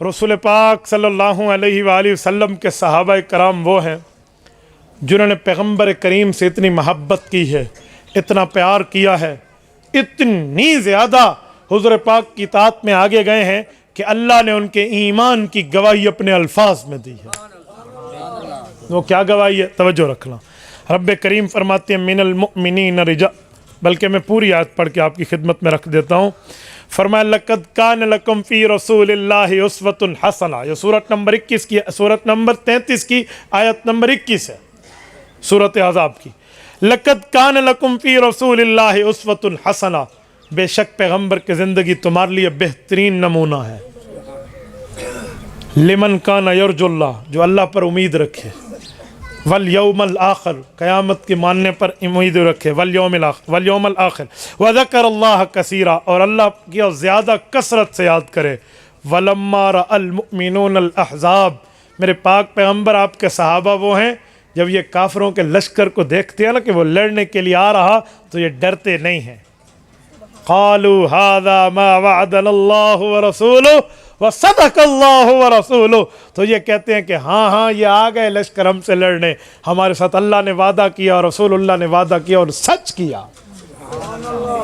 رسول پاک صلی اللہ علیہ وآلہ وسلم کے صحابہ کرام وہ ہیں جنہوں نے پیغمبر کریم سے اتنی محبت کی ہے، اتنا پیار کیا ہے، اتنی زیادہ حضور پاک کی اطاعت میں آگے گئے ہیں کہ اللہ نے ان کے ایمان کی گواہی اپنے الفاظ میں دی ہے۔ وہ کیا گواہی ہے؟ توجہ رکھنا۔ رب کریم فرماتے ہیں من المؤمنین رجال، بلکہ میں پوری آیت پڑھ کے آپ کی خدمت میں رکھ دیتا ہوں۔ فرمایا لقد کان لکم فی رسول اللہ اسوۃ حسنہ، یہ سورت نمبر 21 کی، سورت نمبر 33 کی آیت نمبر 21 ہے سورت احزاب کی۔ لقد کان لکم فی رسول اللہ اسوۃ حسنہ، بے شک پیغمبر کی زندگی تمہارے لیے بہترین نمونہ ہے۔ لمن کان یرجو اللہ، جو اللہ پر امید رکھے، والیوم الآخر، قیامت کے ماننے پر امید رکھے، والیوم الآخر، وذکر اللہ کثیرا، اور اللہ کی زیادہ کثرت سے یاد کرے۔ ولما رأى المؤمنون الاحزاب، میرے پاک پیغمبر آپ کے صحابہ وہ ہیں جب یہ کافروں کے لشکر کو دیکھتے ہیں نا کہ وہ لڑنے کے لیے آ رہا تو یہ ڈرتے نہیں ہیں۔ قالوا هذا ما وعدنا اللہ ورسولہ وصدق اللہ ورسولہ، تو یہ کہتے ہیں کہ ہاں یہ آ گئے لشکر ہم سے لڑنے، ہمارے ساتھ اللہ نے وعدہ کیا اور رسول اللہ نے وعدہ کیا اور سچ کیا۔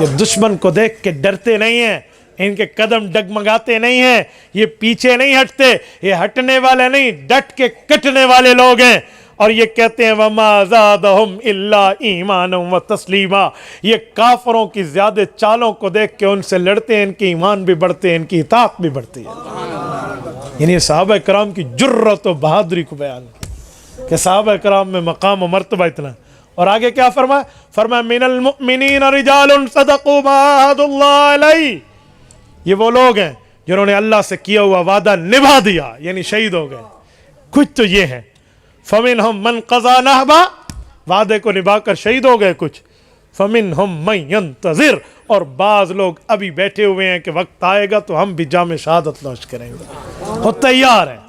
یہ دشمن کو دیکھ کے ڈرتے نہیں ہیں، ان کے قدم ڈگمگاتے نہیں ہیں، یہ پیچھے نہیں ہٹتے، یہ ہٹنے والے نہیں، ڈٹ کے کٹنے والے لوگ ہیں۔ اور یہ کہتے ہیں وَمَا زَادَهُمْ إِلَّا إِيمَانًا وَتَسْلِيمًا، یہ کافروں کی زیادہ چالوں کو دیکھ کے ان سے لڑتے ہیں، ان کی ایمان بھی بڑھتے ہیں، ان کی اطاعت بھی بڑھتی ہے۔ یعنی صحابہ کرام کی جرت و بہادری کو بیان کیا کہ صحابہ کرام میں مقام و مرتبہ اتنا ہے۔ اور آگے کیا فرمایا؟ فرمایا مِنَ الْمُؤْمِنِينَ رِجَالٌ صَدَقُوا مَا عَاهَدُوا اللَّهَ عَلَيْهِ، یہ وہ لوگ ہیں جنہوں نے اللہ سے کیا ہوا وعدہ نبھا دیا، یعنی شہید ہو گئے۔ کچھ تو یہ ہیں فَمِنْهُمْ مَنْ قَضَى نَحْبَهُ، وعدے کو نبھا کر شہید ہو گئے کچھ، فَمِنْهُمْ مَنْ يَنْتَظِرُ، اور بعض لوگ ابھی بیٹھے ہوئے ہیں کہ وقت آئے گا تو ہم بھی جام شہادت نوش کریں گے، وہ تیار ہیں۔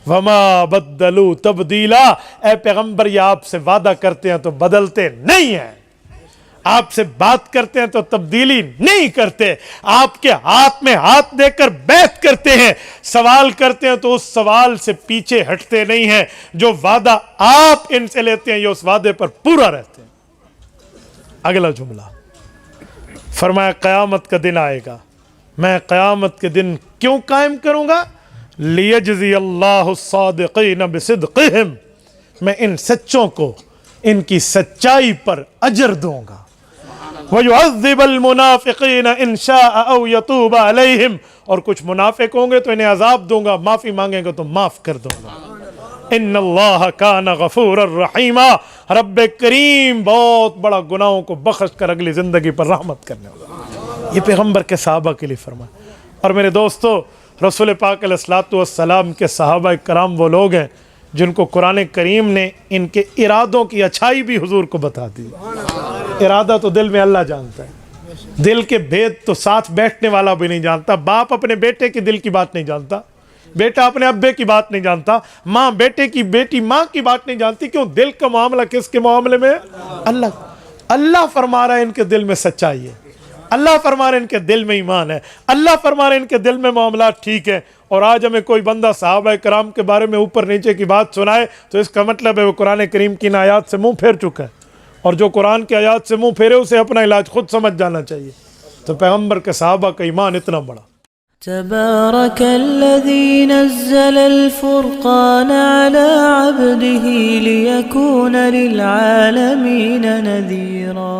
وَمَا بَدَّلُوا تَبْدِيلًا، اے پیغمبر یہ آپ سے وعدہ کرتے ہیں تو بدلتے نہیں ہیں، آپ سے بات کرتے ہیں تو تبدیلی نہیں کرتے، آپ کے ہاتھ میں ہاتھ دے کر بیعت کرتے ہیں، سوال کرتے ہیں تو اس سوال سے پیچھے ہٹتے نہیں ہیں، جو وعدہ آپ ان سے لیتے ہیں یہ اس وعدے پر پورا رہتے ہیں۔ اگلا جملہ فرمایا قیامت کا دن آئے گا، میں قیامت کے دن کیوں قائم کروں گا؟ لیجزی اللہ الصادقین بصدقہم، میں ان سچوں کو ان کی سچائی پر اجر دوں گا۔ وَيُعَذِّبَ الْمُنَافِقِينَ إِنْ شَاءَ أَوْ يَتُوبَ عَلَيْهِمْ، اور کچھ منافق ہوں گے تو انہیں عذاب دوں گا، معافی مانگیں گے تو معاف کر دوں گا۔ إِنَّ اللَّهَ كَانَ غَفُورًا رَحِيمًا، رب کریم بہت بڑا گناہوں کو بخش کر اگلی زندگی پر رحمت کرنے والا۔ یہ پیغمبر کے صحابہ کے لیے فرمایا۔ اور میرے دوستو، رسول پاک علیہ الصلوۃ والسلام کے صحابہ کرام وہ لوگ ہیں جن کو قرآن کریم نے ان کے ارادوں کی اچھائی بھی حضور کو بتا دی۔ ارادہ تو دل میں اللہ جانتا ہے، دل کے بھید تو ساتھ بیٹھنے والا بھی نہیں جانتا۔ باپ اپنے بیٹے کے دل کی بات نہیں جانتا، بیٹا اپنے ابے کی بات نہیں جانتا، ماں بیٹے کی، بیٹی ماں کی بات نہیں جانتی۔ کیوں؟ دل کا معاملہ کس کے معاملے میں؟ اللہ فرما رہا ہے ان کے دل میں سچائی ہے، اللہ فرما رہے ہیں ان کے دل میں ایمان ہے، اللہ فرما رہے ہیں ان کے دل میں معاملات ٹھیک ہے۔ اور آج ہمیں کوئی بندہ صحابہ کرام کے بارے میں اوپر نیچے کی بات سنائے تو اس کا مطلب ہے وہ قرآن کریم کی ان آیات سے منہ پھیر چکا ہے، اور جو قرآن کی آیات سے منہ پھیرے اسے اپنا علاج خود سمجھ جانا چاہیے۔ تو پیغمبر کے صحابہ کا ایمان اتنا بڑا۔ تبارك الذي نزل الفرقان على عبده ليكون للعالمين نذيرا